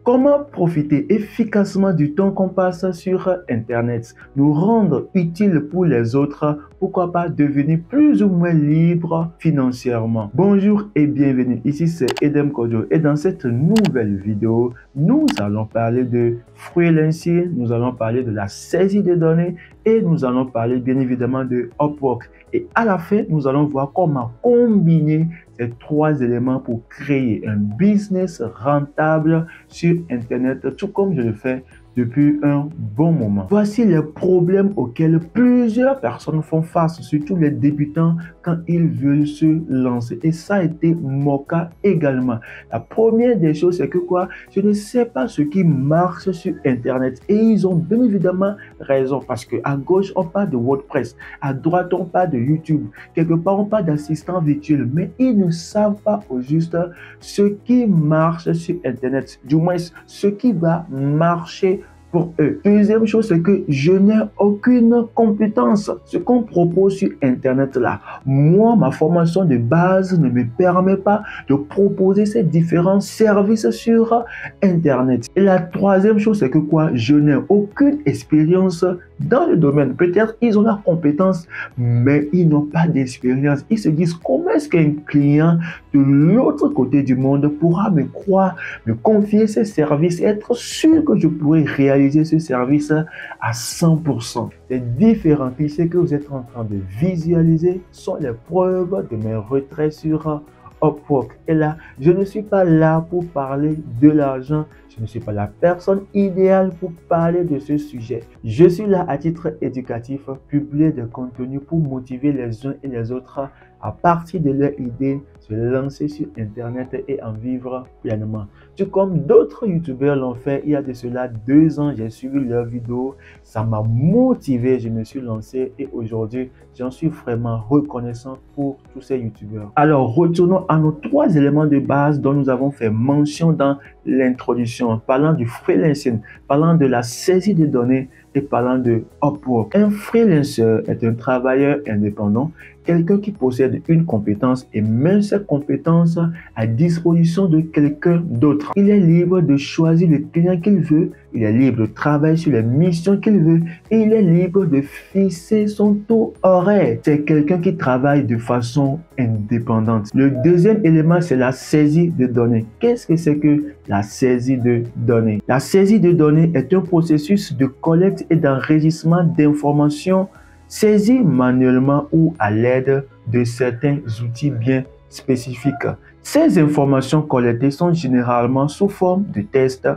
Comment profiter efficacement du temps qu'on passe sur Internet, nous rendre utile pour les autres, pourquoi pas devenir plus ou moins libre financièrement. Bonjour et bienvenue, ici c'est Edem Kojo et dans cette nouvelle vidéo, nous allons parler de freelancing, nous allons parler de la saisie de données et nous allons parler bien évidemment de Upwork. Et à la fin, nous allons voir comment combiner ces trois éléments pour créer un business rentable sur Internet, tout comme je le fais depuis un bon moment. Voici les problèmes auxquels plusieurs personnes font face, surtout les débutants, quand ils veulent se lancer. Et ça a été mon cas également. La première des choses, c'est que quoi? Je ne sais pas ce qui marche sur Internet. Et ils ont bien évidemment raison, parce qu'à gauche, on parle de WordPress. À droite, on parle de YouTube. Quelque part, on parle d'assistants virtuels. Mais ils ne savent pas au juste ce qui marche sur Internet. Du moins, ce qui va marcher pour eux. Deuxième chose, c'est que je n'ai aucune compétence. Ce qu'on propose sur Internet là, moi, ma formation de base ne me permet pas de proposer ces différents services sur Internet. Et la troisième chose, c'est que quoi? Je n'ai aucune expérience dans le domaine. Peut-être ils ont la compétence, mais ils n'ont pas d'expérience. Ils se disent, comment est-ce qu'un client de l'autre côté du monde pourra me croire, me confier ses services et être sûr que je pourrais réaliser ce service à 100%. Les différents clichés que vous êtes en train de visualiser sont les preuves de mes retraits sur Upwork. Et là, je ne suis pas là pour parler de l'argent. Je ne suis pas la personne idéale pour parler de ce sujet. Je suis là à titre éducatif, publier des contenus pour motiver les uns et les autres à partir de leurs idées, se lancer sur Internet et en vivre pleinement. Tout comme d'autres youtubeurs l'ont fait il y a de cela 2 ans, j'ai suivi leurs vidéos, ça m'a motivé, je me suis lancé et aujourd'hui, j'en suis vraiment reconnaissant pour tous ces youtubeurs. Alors, retournons à nos 3 éléments de base dont nous avons fait mention dans l'introduction, parlant du freelancing, parlant de la saisie de données et parlant de Upwork. Un freelancer est un travailleur indépendant, quelqu'un qui possède une compétence et met cette compétence à disposition de quelqu'un d'autre. Il est libre de choisir le client qu'il veut, il est libre de travailler sur les missions qu'il veut et il est libre de fixer son taux horaire. C'est quelqu'un qui travaille de façon indépendante. Le deuxième élément, c'est la saisie de données. Qu'est-ce que c'est que la saisie de données? La saisie de données est un processus de collecte et d'enregistrement d'informations saisies manuellement ou à l'aide de certains outils bien spécifiques. Ces informations collectées sont généralement sous forme de textes,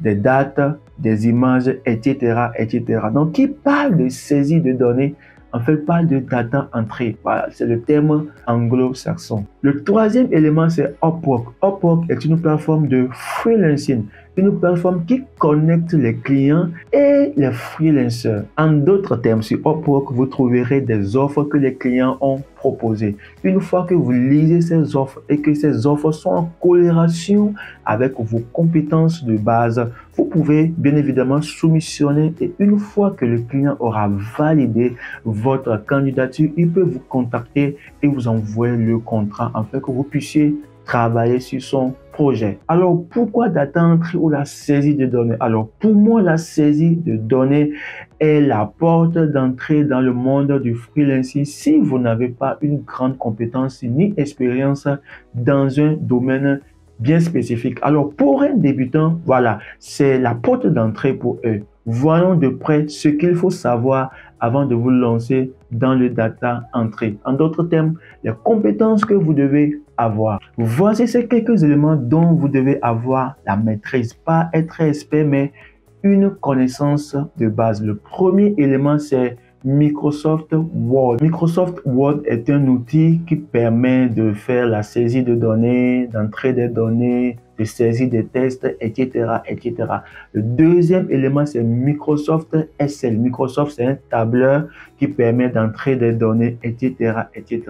des dates, des images, etc., etc. Donc, qui parle de saisie de données, en fait, parle de data entry. Voilà, c'est le terme anglo-saxon. Le troisième élément, c'est Upwork. Upwork est une plateforme de freelancing, une plateforme qui connecte les clients et les freelancers. En d'autres termes, sur Upwork, vous trouverez des offres que les clients ont proposées. Une fois que vous lisez ces offres et que ces offres sont en corrélation avec vos compétences de base, vous pouvez bien évidemment soumissionner et une fois que le client aura validé votre candidature, il peut vous contacter et vous envoyer le contrat afin que vous puissiez travailler sur son projet. Alors, pourquoi data entry ou la saisie de données? Alors, pour moi, la saisie de données est la porte d'entrée dans le monde du freelancing si vous n'avez pas une grande compétence ni expérience dans un domaine bien spécifique. Alors, pour un débutant, voilà, c'est la porte d'entrée pour eux. Voyons de près ce qu'il faut savoir avant de vous lancer dans le data entry. En d'autres termes, les compétences que vous devez avoir. Voici ces quelques éléments dont vous devez avoir la maîtrise. Pas être expert, mais une connaissance de base. Le premier élément, c'est Microsoft Word. Microsoft Word est un outil qui permet de faire la saisie de données, d'entrer des données, de saisir des textes, etc., etc. Le deuxième élément, c'est Microsoft Excel. Microsoft, c'est un tableur qui permet d'entrer des données, etc., etc.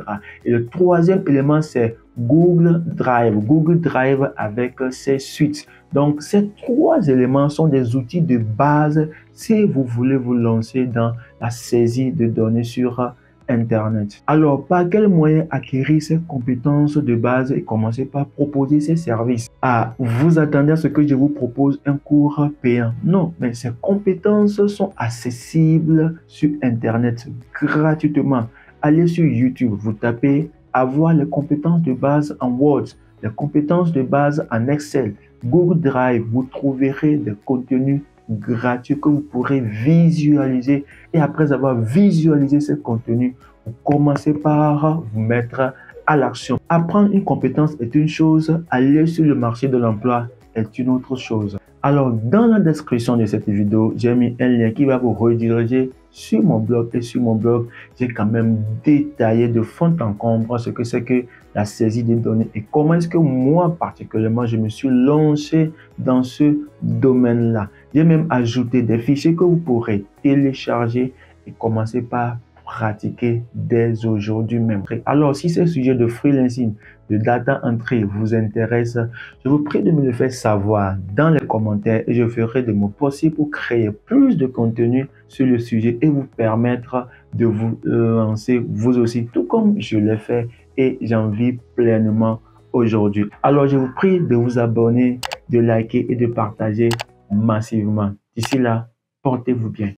Et le troisième élément, c'est Google Drive. Google Drive avec ses suites. Donc, ces 3 éléments sont des outils de base si vous voulez vous lancer dans la saisie de données sur Internet. Alors, par quel moyen acquérir ces compétences de base et commencer par proposer ces services? Ah, vous attendez à ce que je vous propose un cours payant? Non, mais ces compétences sont accessibles sur Internet gratuitement. Allez sur YouTube, vous tapez avoir les compétences de base en Word, les compétences de base en Excel, Google Drive, vous trouverez des contenus gratuits que vous pourrez visualiser. Et après avoir visualisé ces contenus, vous commencez par vous mettre à l'action. Apprendre une compétence est une chose, aller sur le marché de l'emploi est une autre chose. Alors, dans la description de cette vidéo, j'ai mis un lien qui va vous rediriger sur mon blog. Et sur mon blog, j'ai quand même détaillé de fond en comble ce que c'est que la saisie des données et comment est-ce que moi, particulièrement, je me suis lancé dans ce domaine-là. J'ai même ajouté des fichiers que vous pourrez télécharger et commencer par pratiquer dès aujourd'hui même. Alors, si ce sujet de freelancing, de data entry vous intéresse, je vous prie de me le faire savoir dans les commentaires et je ferai de mon possible pour créer plus de contenu sur le sujet et vous permettre de vous lancer vous aussi, tout comme je l'ai fait et j'en vis pleinement aujourd'hui. Alors, je vous prie de vous abonner, de liker et de partager massivement. D'ici là, portez-vous bien.